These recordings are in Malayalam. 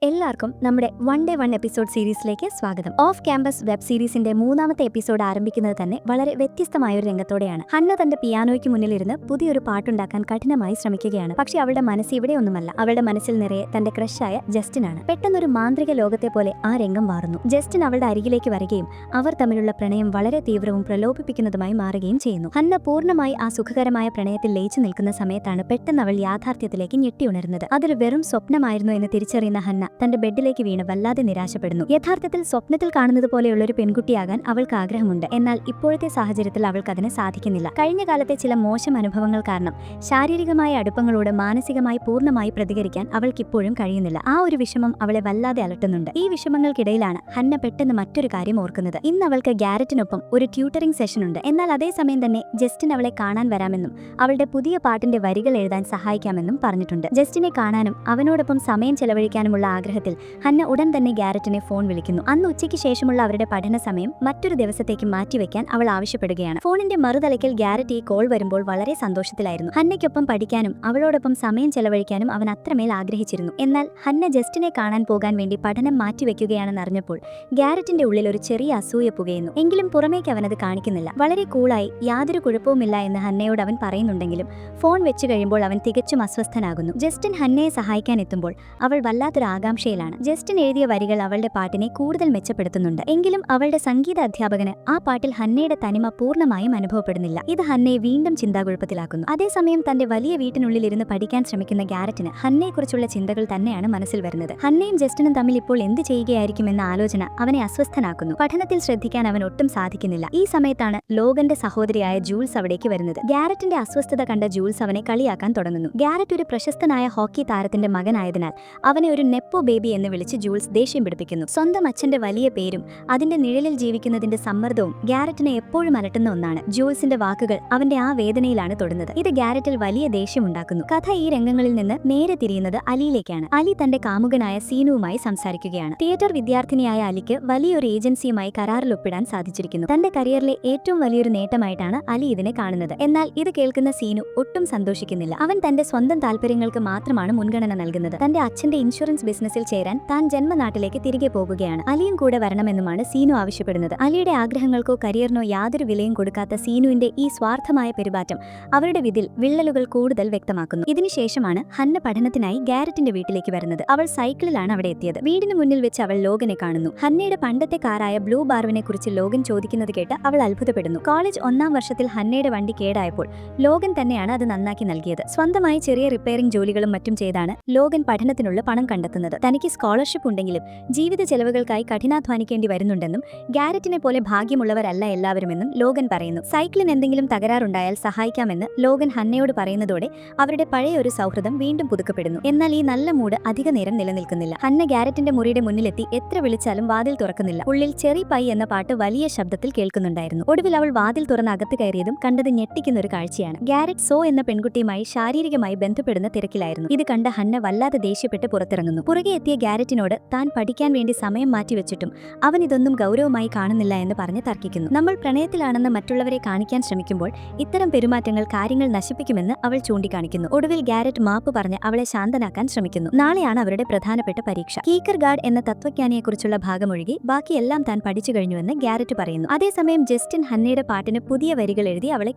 എല്ലാവർക്കും നമ്മുടെ വൺ ഡേ വൺ എപ്പിസോഡ് സീരീസിലേക്ക് സ്വാഗതം. ഓഫ് ക്യാമ്പസ് വെബ് സീരീസിന്റെ മൂന്നാമത്തെ എപ്പിസോഡ് ആരംഭിക്കുന്നത് തന്നെ വളരെ വ്യത്യസ്തമായ ഒരു രംഗത്തോടെയാണ്. ഹന്ന തന്റെ പിയാനോയ്ക്ക് മുന്നിലിരുന്ന് പുതിയൊരു പാട്ടുണ്ടാക്കാൻ കഠിനമായി ശ്രമിക്കുകയാണ്. പക്ഷേ അവളുടെ മനസ്സ് ഇവിടെയൊന്നുമല്ല. അവളുടെ മനസ്സിൽ നിറയെ തന്റെ ക്രഷായ ജസ്റ്റിനാണ്. പെട്ടെന്നൊരു മാന്ത്രിക ലോകത്തെ പോലെ ആ രംഗം മാറുന്നു. ജസ്റ്റിൻ അവളുടെ അരികിലേക്ക് വരികയും അവർ തമ്മിലുള്ള പ്രണയം വളരെ തീവ്രവും പ്രലോഭിപ്പിക്കുന്നതുമായി മാറുകയും ചെയ്യുന്നു. ഹന്ന പൂർണ്ണമായി ആ സുഖകരമായ പ്രണയത്തിൽ ലയിച്ചു നിൽക്കുന്ന സമയത്താണ് പെട്ടെന്ന് അവൾ യാഥാർത്ഥ്യത്തിലേക്ക് ഞെട്ടിയുണരുന്നത്. അതൊരു വെറും സ്വപ്നമായിരുന്നു എന്ന് തിരിച്ചറിയുന്ന ഹന്ന തന്റെ ബെഡിലേക്ക് വീണ് വല്ലാതെ നിരാശപ്പെടുന്നു. യഥാർത്ഥത്തിൽ സ്വപ്നത്തിൽ കാണുന്നത് പോലെയുള്ളൊരു പെൺകുട്ടിയാകാൻ അവൾക്ക് ആഗ്രഹമുണ്ട്. എന്നാൽ ഇപ്പോഴത്തെ സാഹചര്യത്തിൽ അവൾക്ക് അതിന് സാധിക്കുന്നില്ല. കഴിഞ്ഞ കാലത്തെ ചില മോശം അനുഭവങ്ങൾ കാരണം ശാരീരികമായ അടുപ്പങ്ങളോട് മാനസികമായി പൂർണ്ണമായി പ്രതികരിക്കാൻ അവൾക്കിപ്പോഴും കഴിയുന്നില്ല. ആ ഒരു വിഷമം അവളെ വല്ലാതെ അലട്ടുന്നുണ്ട്. ഈ വിഷമങ്ങൾക്കിടയിലാണ് ഹന്ന പെട്ടെന്ന് മറ്റൊരു കാര്യം ഓർക്കുന്നത്. ഇന്ന് അവൾക്ക് ഗാരറ്റിനൊപ്പം ഒരു ട്യൂട്ടറിംഗ് സെഷൻ ഉണ്ട്. എന്നാൽ അതേസമയം തന്നെ ജസ്റ്റിൻ അവളെ കാണാൻ വരാമെന്നും അവളുടെ പുതിയ പാട്ടിന്റെ വരികൾ എഴുതാൻ സഹായിക്കാമെന്നും പറഞ്ഞിട്ടുണ്ട്. ജസ്റ്റിനെ കാണാനും അവനോടൊപ്പം സമയം ചെലവഴിക്കാനുമുള്ള ആഗ്രഹത്തിൽ ഹന്ന ഉടൻ തന്നെ ഗാരറ്റിനെ ഫോൺ വിളിക്കുന്നു. അന്ന് ഉച്ചയ്ക്ക് ശേഷമുള്ള അവരുടെ പഠന സമയം മറ്റൊരു ദിവസത്തേക്ക് മാറ്റിവെക്കാൻ അവൾ ആവശ്യപ്പെടുകയാണ്. ഫോണിന്റെ മറുതലയ്ക്കൽ ഗാരറ്റ് ഈ കോൾ വരുമ്പോൾ വളരെ സന്തോഷത്തിലായിരുന്നു. ഹന്നയ്ക്കൊപ്പം പഠിക്കാനും അവളോടൊപ്പം സമയം ചെലവഴിക്കാനും അവൻ അത്രമേൽ ആഗ്രഹിച്ചിരുന്നു. എന്നാൽ ഹന്ന ജസ്റ്റിനെ കാണാൻ പോകാൻ വേണ്ടി പഠനം മാറ്റിവെക്കുകയാണെന്നറിഞ്ഞപ്പോൾ ഗാരറ്റിന്റെ ഉള്ളിൽ ഒരു ചെറിയ അസൂയ പുകയുന്നു. എങ്കിലും പുറമേക്ക് അവനത് കാണിക്കുന്നില്ല. വളരെ കൂളായി യാതൊരു കുഴപ്പവുമില്ല എന്ന് ഹന്നയോട് അവൻ പറയുന്നുണ്ടെങ്കിലും ഫോൺ വെച്ചു കഴിയുമ്പോൾ അവൻ തികച്ചും അസ്വസ്ഥനാകുന്നു. ജസ്റ്റിൻ ഹന്നയെ സഹായിക്കാൻ എത്തുമ്പോൾ അവൾ വല്ലാത്തൊരു ആകാംക്ഷയിലാണ്. ജസ്റ്റിൻ എഴുതിയ വരികൾ അവളുടെ പാട്ടിനെ കൂടുതൽ മെച്ചപ്പെടുത്തുന്നുണ്ട്. എങ്കിലും അവളുടെ സംഗീത അധ്യാപകന് ആ പാട്ടിൽ ഹന്നയുടെ തനിമ പൂർണ്ണമായും അനുഭവപ്പെടുന്നില്ല. ഇത് ഹന്നയെ വീണ്ടും ചിന്താകുഴപ്പത്തിലാക്കുന്നു. അതേസമയം തന്റെ വലിയ വീട്ടിനുള്ളിൽ ഇരുന്ന് പഠിക്കാൻ ശ്രമിക്കുന്ന ഗാരറ്റിന് ഹന്നയെക്കുറിച്ചുള്ള ചിന്തകൾ തന്നെയാണ് മനസ്സിൽ വരുന്നത്. ഹന്നയും ജസ്റ്റിനും തമ്മിൽ ഇപ്പോൾ എന്ത് ചെയ്യുകയായിരിക്കുമെന്ന ആലോചന അവനെ അസ്വസ്ഥനാക്കുന്നു. പഠനത്തിൽ ശ്രദ്ധിക്കാൻ അവൻ ഒട്ടും സാധിക്കുന്നില്ല. ഈ സമയത്താണ് ലോഗന്റെ സഹോദരിയായ ജൂൾസ് അവിടേക്ക് വരുന്നത്. ഗാരറ്റിന്റെ അസ്വസ്ഥത കണ്ട ജൂൾസ് അവനെ കളിയാക്കാൻ തുടങ്ങുന്നു. ഗാരറ്റ് ഒരു പ്രശസ്തനായ ഹോക്കി താരത്തിന്റെ മകനായതിനാൽ അവനെ ഒരു നെപ്പോ ബേബി എന്ന് വിളിച്ച് ജൂൾസ് ദേഷ്യം പിടിപ്പിക്കുന്നു. സ്വന്തം അച്ഛന്റെ വലിയ പേരും അതിന്റെ നിഴലിൽ ജീവിക്കുന്നതിന്റെ സമ്മർദ്ദവും ഗാരറ്റിനെ എപ്പോഴും അലട്ടുന്ന ഒന്നാണ്. ജൂൾസിന്റെ വാക്കുകൾ അവന്റെ ആ വേദനയിലാണ് തൊടുന്നത്. ഇത് ഗാരറ്റിൽ വലിയ ദേഷ്യമുണ്ടാക്കുന്നു. കഥ ഈ രംഗങ്ങളിൽ നിന്ന് നേരെ തിരിയുന്നത് അലിയിലേക്കാണ്. അലി തന്റെ കാമുകനായ സീനുവുമായി സംസാരിക്കുകയാണ്. തിയേറ്റർ വിദ്യാർത്ഥിനിയായ അലിക്ക് വലിയൊരു ഏജൻസിയുമായി കരാറിൽ ഒപ്പിടാൻ സാധിച്ചിരിക്കുന്നു. തന്റെ കരിയറിലെ ഏറ്റവും വലിയൊരു നേട്ടമായിട്ടാണ് അലി ഇതിനെ കാണുന്നത്. എന്നാൽ ഇത് കേൾക്കുന്ന സീനു ഒട്ടും സന്തോഷിക്കുന്നില്ല. അവൻ തന്റെ സ്വന്തം താല്പര്യങ്ങൾക്ക് മാത്രമാണ് മുൻഗണന നൽകുന്നത്. തന്റെ അച്ഛന്റെ ഇൻഷുറൻസ് ബിസിനസ്സിൽ ചേരാൻ താൻ ജന്മനാട്ടിലേക്ക് തിരികെ പോകുകയാണ്. അലിയും കൂടെ വരണമെന്നുമാണ് സീനു ആവശ്യപ്പെടുന്നത്. അലിയുടെ ആഗ്രഹങ്ങൾക്കോ കരിയറിനോ യാതൊരു വിലയും കൊടുക്കാത്ത സീനുവിന്റെ ഈ സ്വാർത്ഥമായ പെരുമാറ്റം അവരുടെ വിള്ളലുകൾ കൂടുതൽ വ്യക്തമാക്കുന്നു. ഇതിനുശേഷമാണ് ഹന്ന പഠനത്തിനായി ഗാരറ്റിന്റെ വീട്ടിലേക്ക് വരുന്നത്. അവൾ സൈക്കിളിലാണ് അവിടെ എത്തിയത്. വീടിന് മുന്നിൽ വെച്ച് അവൾ ലോഗനെ കാണുന്നു. ഹന്നയുടെ പണ്ടത്തെ കാറായ ബ്ലൂ ബാർവിനെ കുറിച്ച് ലോഗൻ ചോദിക്കുന്നത് കേട്ട് അവൾ അത്ഭുതപ്പെടുന്നു. കോളേജ് 1ാം വർഷത്തിൽ ഹന്നയുടെ വണ്ടി കേടായപ്പോൾ ലോഗൻ തന്നെയാണ് അത് നന്നാക്കി നൽകിയത്. സ്വന്തമായി ചെറിയ റിപ്പയറിംഗ് ജോലികളും മറ്റും ചെയ്താണ് ലോഗൻ പഠനത്തിനുള്ള പണം കണ്ടെത്തുന്നത്. തനിക്ക് സ്കോളർഷിപ്പ് ഉണ്ടെങ്കിലും ജീവിത ചെലവുകൾക്കായി കഠിനാധ്വാനിക്കേണ്ടി വരുന്നുണ്ടെന്നും ഗാരറ്റിനെ പോലെ ഭാഗ്യമുള്ളവരല്ല എല്ലാവരുമെന്നും ലോഗൻ പറയുന്നു. സൈക്കിളിന് എന്തെങ്കിലും തകരാറുണ്ടായാൽ സഹായിക്കാമെന്ന് ലോഗൻ ഹന്നയോട് പറയുന്നതോടെ അവരുടെ പഴയ ഒരു സൗഹൃദം വീണ്ടും പുതുക്കപ്പെടുന്നു. എന്നാൽ ഈ നല്ല മൂഡ് അധിക നേരം നിലനിൽക്കുന്നില്ല. ഹന്ന ഗാരറ്റിന്റെ മുറിയുടെ മുന്നിലെത്തി എത്ര വിളിച്ചാലും വാതിൽ തുറക്കുന്നില്ല. ഉള്ളിൽ ചെറി പൈ എന്ന പാട്ട് വലിയ ശബ്ദത്തിൽ കേൾക്കുന്നുണ്ടായിരുന്നു. ഒടുവിൽ അവൾ വാതിൽ തുറന്ന് അകത്ത് കയറിയതും കണ്ടത് ഞെട്ടിക്കുന്ന ഒരു കാഴ്ചയാണ്. ഗാരറ്റ് സോ എന്ന പെൺകുട്ടിയുമായി ശാരീരികമായി ബന്ധപ്പെടുന്ന തിരക്കിലായിരുന്നു. ഇത് കണ്ട ഹന്ന വല്ലാതെ ദേഷ്യപ്പെട്ട് പുറത്തിറങ്ങുന്നു. പുറകെ എത്തിയ ഗാരറ്റിനോട് താൻ പഠിക്കാൻ വേണ്ടി സമയം മാറ്റിവെച്ചിട്ടും അവൻ ഇതൊന്നും ഗൗരവമായി കാണുന്നില്ല എന്ന് പറഞ്ഞ് തർക്കിക്കുന്നു. നമ്മൾ പ്രണയത്തിലാണെന്ന് മറ്റുള്ളവരെ കാണിക്കാൻ ശ്രമിക്കുമ്പോൾ ഇത്തരം പെരുമാറ്റങ്ങൾ കാര്യങ്ങൾ നശിപ്പിക്കുമെന്ന് അവൾ ചൂണ്ടിക്കാണിക്കുന്നു. ഒടുവിൽ ഗാരറ്റ് മാപ്പ് പറഞ്ഞ് അവളെ ശാന്തനാക്കാൻ ശ്രമിക്കുന്നു. നാളെയാണ് അവരുടെ പ്രധാനപ്പെട്ട പരീക്ഷ. കീക്കർഗാർഡ് എന്ന തത്വജ്ഞാനിയെക്കുറിച്ചുള്ള ഭാഗമൊഴികെ ബാക്കിയെല്ലാം താൻ പഠിച്ചു കഴിഞ്ഞുവെന്ന് ഗാരറ്റ് പറയുന്നു. അതേസമയം ജസ്റ്റിൻ ഹന്നയുടെ പാട്ടിന് പുതിയ വരികൾ എഴുതി അവളെ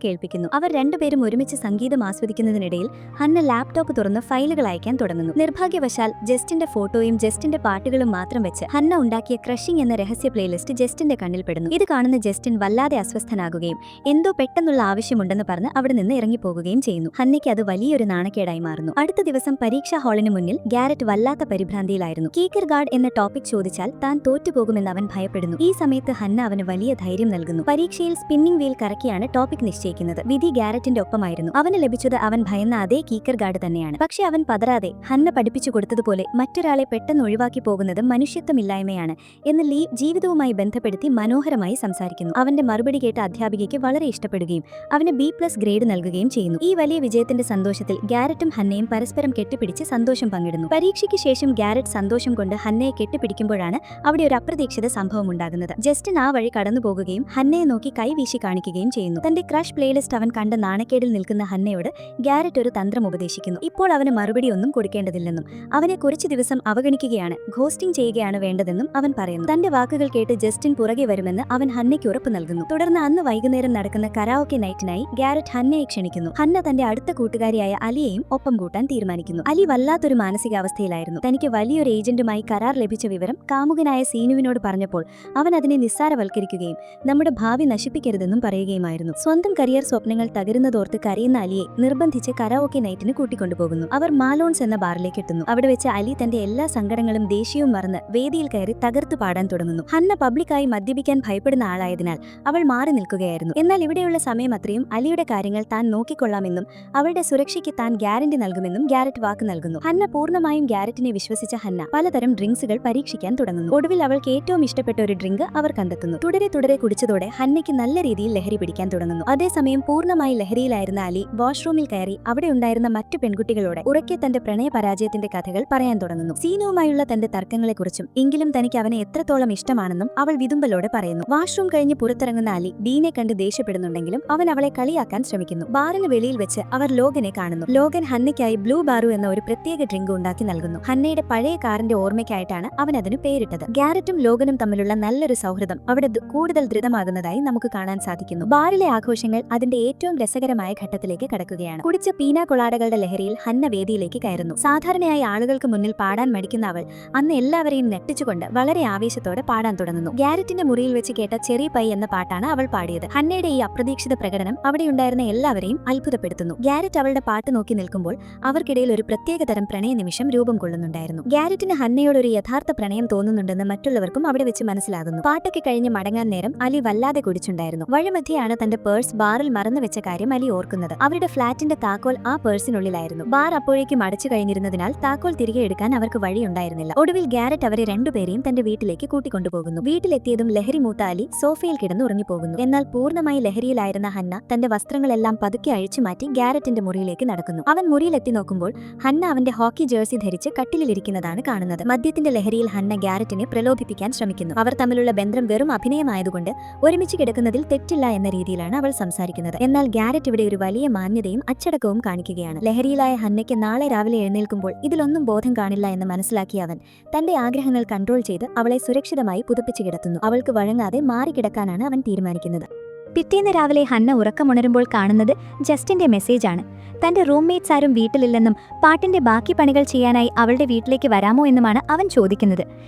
കേൾപ്പിക്കുന്നു. അവർ രണ്ടുപേരും ഒരുമിച്ച് സംഗീതം ആസ്വദിക്കുന്നതിനിടയിൽ ഹന്ന ലാപ്ടോപ്പ് തുറന്ന് ഫയലുകൾ അയക്കാൻ തുടങ്ങുന്നു. നിർഭാഗ്യവശാൽ ജസ്റ്റിന്റെ ഫോട്ടോയും ജസ്റ്റിന്റെ പാട്ടുകളും മാത്രം വെച്ച് ഹന്ന ഉണ്ടാക്കിയ ക്രഷിംഗ് എന്ന രഹസ്യ പ്ലേലിസ്റ്റ് ജസ്റ്റിന്റെ കണ്ണിൽ പെടുന്നു. ഇത് കാണുന്ന ജസ്റ്റിൻ വല്ലാതെ അസ്വസ്ഥനാകുകയും എന്തോ പെട്ടെന്നുള്ള ആവശ്യമുണ്ടെന്ന് പറഞ്ഞ് അവിടെ നിന്ന് ഇറങ്ങിപ്പോകുകയും ചെയ്യുന്നു. ഹന്നയ്ക്ക് അത് വലിയൊരു നാണക്കേടായി മാറുന്നു. അടുത്ത ദിവസം പരീക്ഷാ ഹാളിന് മുന്നിൽ ഗാരറ്റ് വല്ലാത്ത പരിഭ്രാന്തിയിലായിരുന്നു. കീക്കർഗാർഡ് എന്ന ടോപ്പിക് ചോദിച്ചാൽ താൻ തോറ്റുപോകുമെന്ന് അവൻ ഭയപ്പെടുന്നു. ഈ സമയത്ത് ഹന്ന അവന് വലിയ ധൈര്യം നൽകുന്നു. പരീക്ഷയിൽ സ്പിന്നിംഗ് വീൽ കറക്കിയാണ് ടോപ്പിക് നിശ്ചയിക്കുന്നത്. വിധി ഗാരറ്റിന്റെ ഒപ്പമായിരുന്നു. അവന് ലഭിച്ചത് അവൻ ഭയന്ന അതേ കീക്കർഗാർഡ് തന്നെയാണ്. പക്ഷെ അവൻ പതറാതെ ഹന്ന പഠിപ്പിച്ചു കൊടുത്തതുപോലെ മറ്റൊരാളെ പെട്ടെന്ന് ഒഴിവാക്കി പോകുന്നത് മനുഷ്യത്വമില്ലായ്മയാണ് എന്ന് ലീ ജീവിതവുമായി ബന്ധപ്പെടുത്തി മനോഹരമായി സംസാരിക്കുന്നു. അവന്റെ മറുപടി കേട്ട അധ്യാപികയ്ക്ക് വളരെ ഇഷ്ടപ്പെടുകയും അവന് B+ ഗ്രേഡ് നൽകുകയും ചെയ്യുന്നു. ഈ വലിയ വിജയത്തിന്റെ സന്തോഷത്തിൽ ഗാരറ്റും ഹന്നയും പരസ്പരം കെട്ടിപ്പിടിച്ച് സന്തോഷം പങ്കിടുന്നു. പരീക്ഷയ്ക്ക് ശേഷം ഗാരറ്റ് സന്തോഷം കൊണ്ട് ഹന്നയെ കെട്ടിപ്പിടിക്കുമ്പോഴാണ് അവിടെ ഒരു അപ്രതീക്ഷിത സംഭവം ഉണ്ടാകുന്നത്. ജസ്റ്റിൻ ആ വഴി കടന്നുപോകുകയും ഹന്നയെ നോക്കി കൈവീശി കാണിക്കുകയും ചെയ്യുന്നു. തന്റെ ക്രഷ് പ്ലേലിസ്റ്റ് അവൻ കണ്ട നാണക്കേടിൽ നിൽക്കുന്ന ഹന്നയോട് ഗാരറ്റ് ഒരു തന്ത്രം ഉപദേശിക്കുന്നു. ഇപ്പോൾ അവന് മറുപടി ഒന്നും കൊടുക്കേണ്ടതില്ലെന്നും അവനെ കുറച്ചു ദിവസം വിശ്വാസം അവഗണിക്കുകയാണ്, ഘോസ്റ്റിംഗ് ചെയ്യുകയാണ് വേണ്ടതെന്നും അവൻ പറയുന്നു. തന്റെ വാക്കുകൾ കേട്ട് ജസ്റ്റിൻ പുറകെ വരുമെന്ന് അവൻ ഹന്നയ്ക്ക് ഉറപ്പ് നൽകുന്നു. തുടർന്ന് അന്ന് വൈകുന്നേരം നടക്കുന്ന കരാഓക്കെ നൈറ്റിനായി ഗാരറ്റ് ഹന്നയെ ക്ഷണിക്കുന്നു. ഹന്ന തന്റെ അടുത്ത കൂട്ടുകാരിയായ അലിയെയും ഒപ്പം കൂട്ടാൻ തീരുമാനിക്കുന്നു. അലി വല്ലാത്തൊരു മാനസികാവസ്ഥയിലായിരുന്നു. തനിക്ക് വലിയൊരു ഏജന്റുമായി കരാർ ലഭിച്ച വിവരം കാമുകനായ സീനുവിനോട് പറഞ്ഞപ്പോൾ അവൻ അതിനെ നിസ്സാരവൽക്കരിക്കുകയും നമ്മുടെ ഭാവി നശിപ്പിക്കരുതെന്നും പറയുകയുമായിരുന്നു. സ്വന്തം കരിയർ സ്വപ്നങ്ങൾ തകരുന്നതോർത്ത് കരയുന്ന അലിയെ നിർബന്ധിച്ച് കരാഓക്കെ നൈറ്റിന് കൂട്ടിക്കൊണ്ടുപോകുന്നു. അവർ മാലോൺസ് എന്ന ബാറിലേക്ക് എത്തുന്നു. അവിടെ വെച്ച് അലി തന്റെ എല്ലാ സങ്കടങ്ങളും ദേഷ്യവും മറന്ന് വേദിയിൽ കയറി തകർത്തു പാടാൻ തുടങ്ങുന്നു. ഹന്ന പബ്ലിക്കായി മദ്യപിക്കാൻ ഭയപ്പെടുന്ന ആളായതിനാൽ അവൾ മാറി നിൽക്കുകയായിരുന്നു. എന്നാൽ ഇവിടെയുള്ള സമയം അത്രയും അലിയുടെ കാര്യങ്ങൾ താൻ നോക്കിക്കൊള്ളാമെന്നും അവളുടെ സുരക്ഷയ്ക്ക് താൻ ഗ്യാരണ്ടി നൽകുമെന്നും ഗാരറ്റ് വാക്ക് നൽകുന്നു. ഹന്ന പൂർണ്ണമായും ഗാരറ്റിനെ വിശ്വസിച്ച ഹന്ന പലതരം ഡ്രിങ്ക്സുകൾ പരീക്ഷിക്കാൻ തുടങ്ങുന്നു. ഒടുവിൽ അവൾക്ക് ഏറ്റവും ഇഷ്ടപ്പെട്ട ഒരു ഡ്രിങ്ക് അവർ കണ്ടെത്തുന്നു. തുടരെ കുടിച്ചതോടെ ഹന്നയ്ക്ക് നല്ല രീതിയിൽ ലഹരി പിടിക്കാൻ തുടങ്ങുന്നു. അതേസമയം പൂർണ്ണമായി ലഹരിയിലായിരുന്ന അലി വാഷ്റൂമിൽ കയറി അവിടെ ഉണ്ടായിരുന്ന മറ്റു പെൺകുട്ടികളോട് ഉറക്കെ തന്റെ പ്രണയ പരാജയത്തിന്റെ കഥകൾ പറയാൻ തുടങ്ങുന്നു. സീനുവുമായുള്ള തന്റെ തർക്കങ്ങളെക്കുറിച്ചും എങ്കിലും തനിക്ക് അവനെ എത്രത്തോളം ഇഷ്ടമാണെന്നും അവൾ വിതുമ്പലോടെ പറയുന്നു. വാഷ്റൂം കഴിഞ്ഞ് പുറത്തിറങ്ങുന്ന അലി ഡീനെ കണ്ട് ദേഷ്യപ്പെടുന്നുണ്ടെങ്കിലും അവൻ അവളെ കളിയാക്കാൻ ശ്രമിക്കുന്നു. ബാറിന് വെളിയിൽ വെച്ച് അവർ ലോഗനെ കാണുന്നു. ലോഗൻ ഹന്നയ്ക്കായി ബ്ലൂ ബാറു എന്ന ഒരു പ്രത്യേക ഡ്രിങ്ക് ഉണ്ടാക്കി നൽകുന്നു. ഹന്നയുടെ പഴയ കാറിന്റെ ഓർമ്മയ്ക്കായിട്ടാണ് അവൻ അതിന് പേരിട്ടത്. ഗാരറ്റും ലോഗനും തമ്മിലുള്ള നല്ലൊരു സൗഹൃദം അവിടെ കൂടുതൽ ദൃഢമാകുന്നതായി നമുക്ക് കാണാൻ സാധിക്കുന്നു. ബാറിലെ ആഘോഷങ്ങൾ അതിന്റെ ഏറ്റവും രസകരമായ ഘട്ടത്തിലേക്ക് കടക്കുകയാണ്. കുടിച്ച പീന കൊളാടകളുടെ ലഹരിയിൽ ഹന്ന വേദിയിലേക്ക് കയറുന്നു. സാധാരണയായി ആളുകൾക്ക് മുന്നിൽ പാടാൻ മടിക്കുന്ന അവൾ അന്ന് എല്ലാവരെയും നെട്ടിച്ചുകൊണ്ട് വളരെ ആവേശത്തോടെ പാടാൻ തുടങ്ങുന്നു. ഗാരറ്റിന്റെ മുറിയിൽ വെച്ച് കേട്ട ചെറി പൈ എന്ന പാട്ടാണ് അവൾ പാടിയത്. ഹന്നയുടെ ഈ അപ്രതീക്ഷിത പ്രകടനം അവിടെയുണ്ടായിരുന്ന എല്ലാവരെയും അത്ഭുതപ്പെടുത്തുന്നു. ഗാരറ്റ് അവളുടെ പാട്ട് നോക്കി നിൽക്കുമ്പോൾ അവർക്കിടയിൽ ഒരു പ്രത്യേകതരം പ്രണയ നിമിഷം രൂപം കൊള്ളുന്നുണ്ടായിരുന്നു. ഗാരറ്റിന് ഹന്നയോട് ഒരു യഥാർത്ഥ പ്രണയം തോന്നുന്നുണ്ടെന്ന് മറ്റുള്ളവർക്കും അവിടെ വെച്ച് മനസ്സിലാകുന്നു. പാട്ടൊക്കെ കഴിഞ്ഞ് മടങ്ങാൻ നേരം അലി വല്ലാതെ കുടിച്ചുണ്ടായിരുന്നു. വഴിമധ്യയാണ് തന്റെ പേഴ്സ് ബാറിൽ മറന്നുവെച്ച കാര്യം അലി ഓർക്കുന്നത്. അവരുടെ ഫ്ളാറ്റിന്റെ താക്കോൽ ആ പേഴ്സിനുള്ളിലായിരുന്നു. ബാർ അപ്പോഴേക്കും അടച്ചു കഴിഞ്ഞിരുന്നതിനാൽ താക്കോൽ തിരികെ എടുക്കാൻ അവർക്ക് വഴിയുണ്ടായിരുന്നില്ല. ഒടുവിൽ ഗാരറ്റ് അവരെ രണ്ടുപേരെയും തന്റെ വീട്ടിലേക്ക് കൂട്ടിക്കൊണ്ടുപോകുന്നു. വീട്ടിലെത്തിയതും ലഹരി മൂത്ത അലി സോഫയിൽ കിടന്ന് ഉറങ്ങിപ്പോകുന്നു. എന്നാൽ പൂർണ്ണമായി ലഹരിയിലായിരുന്ന ഹന്ന തന്റെ വസ്ത്രങ്ങളെല്ലാം പതുക്കെ അഴിച്ചുമാറ്റി ഗാരറ്റിന്റെ മുറിയിലേക്ക് നടക്കുന്നു. അവൻ മുറിയിലെത്തി നോക്കുമ്പോൾ ഹന്ന അവന്റെ ഹോക്കി ജേഴ്സി ധരിച്ച് കട്ടിലിരിക്കുന്നതാണ് കാണുന്നത്. മദ്യത്തിന്റെ ലഹരിയിൽ ഹന്ന ഗാരറ്റിനെ പ്രലോഭിപ്പിക്കാൻ ശ്രമിക്കുന്നു. അവർ തമ്മിലുള്ള ബന്ധം വെറും അഭിനയമായതുകൊണ്ട് ഒരുമിച്ച് കിടക്കുന്നതിൽ തെറ്റില്ല എന്ന രീതിയിലാണ് അവൾ സംസാരിക്കുന്നത്. എന്നാൽ ഗാരറ്റ് ഇവിടെ ഒരു വലിയ മാന്യതയും അച്ചടക്കവും കാണിക്കുകയാണ്. ലഹരിയിലായ ഹന്നയ്ക്ക് നാളെ രാവിലെ എഴുന്നേൽക്കുമ്പോൾ ഇതിലൊന്നും ബോധം കാണില്ല എന്ന് മനസ്സിലാക്കിയ അവൻ തന്റെ ആഗ്രഹങ്ങൾ കൺട്രോൾ ചെയ്ത് അവളെ സുരക്ഷിതമായി പുതപ്പിച്ചു കിടത്തുന്നു. അവൾക്ക് വഴങ്ങാതെ മാറിക്കിടക്കാനാണ് അവൻ തീരുമാനിക്കുന്നത്. പിറ്റേന്ന് രാവിലെ ഹന്ന ഉറക്കമുണരുമ്പോൾ കാണുന്നത് ജസ്റ്റിന്റെ മെസ്സേജാണ്. തന്റെ റൂംമേറ്റ്സ് ആരും വീട്ടിലില്ലെന്നും പാട്ടിന്റെ ബാക്കി പണികൾ ചെയ്യാനായി അവളുടെ വീട്ടിലേക്ക് വരാമോ എന്നുമാണ് അവൻ ചോദിക്കുന്നത്.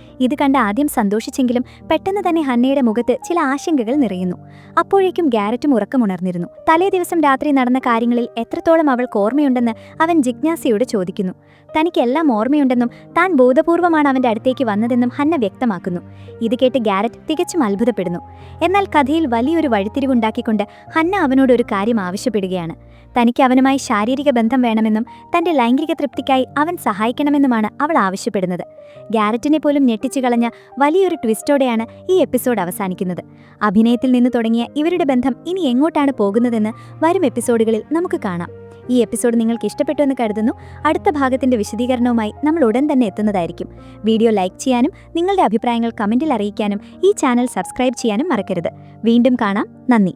ഇത് കണ്ട് ആദ്യം സന്തോഷിച്ചെങ്കിലും പെട്ടെന്ന് തന്നെ ഹന്നയുടെ മുഖത്ത് ചില ആശങ്കകൾ നിറയുന്നു. അപ്പോഴേക്കും ഗാരറ്റും ഉറക്കമുണർന്നിരുന്നു. തലേ ദിവസം രാത്രി നടന്ന കാര്യങ്ങളിൽ എത്രത്തോളം അവൾക്ക് ഓർമ്മയുണ്ടെന്ന് അവൻ ജിജ്ഞാസയോട് ചോദിക്കുന്നു. തനിക്കെല്ലാം ഓർമ്മയുണ്ടെന്നും താൻ ബോധപൂർവമാണ് അവന്റെ അടുത്തേക്ക് വന്നതെന്നും ഹന്ന വ്യക്തമാക്കുന്നു. ഇത് കേട്ട് ഗാരറ്റ് തികച്ചും അത്ഭുതപ്പെടുന്നു. എന്നാൽ കഥയിൽ വലിയൊരു വഴിത്തിരിവുണ്ടാക്കിക്കൊണ്ട് ഹന്ന അവനോട് ഒരു കാര്യം ആവശ്യപ്പെടുകയാണ്. തനിക്ക് അവനുമായി ശാരീരിക ബന്ധം വേണമെന്നും തന്റെ ലൈംഗിക തൃപ്തിക്കായി അവൻ സഹായിക്കണമെന്നുമാണ് അവൾ ആവശ്യപ്പെടുന്നത്. ഗാരറ്റിനെ പോലും ഞെട്ടിച്ചു കളഞ്ഞ വലിയൊരു ട്വിസ്റ്റോടെയാണ് ഈ എപ്പിസോഡ് അവസാനിക്കുന്നത്. അഭിനയത്തിൽ നിന്ന് തുടങ്ങിയ ഇവരുടെ ബന്ധം ഇനി എങ്ങോട്ടാണ് പോകുന്നതെന്ന് വരും എപ്പിസോഡുകളിൽ നമുക്ക് കാണാം. ഈ എപ്പിസോഡ് നിങ്ങൾക്ക് ഇഷ്ടപ്പെട്ടു എന്ന് കരുതുന്നു. അടുത്ത ഭാഗത്തിന്റെ വിശദീകരണവുമായി നമ്മൾ ഉടൻ തന്നെ എത്തുന്നതായിരിക്കും. വീഡിയോ ലൈക്ക് ചെയ്യാനും നിങ്ങളുടെ അഭിപ്രായങ്ങൾ കമന്റിൽ അറിയിക്കാനും ഈ ചാനൽ സബ്സ്ക്രൈബ് ചെയ്യാനും മറക്കരുത്. വീണ്ടും കാണാം. നന്ദി.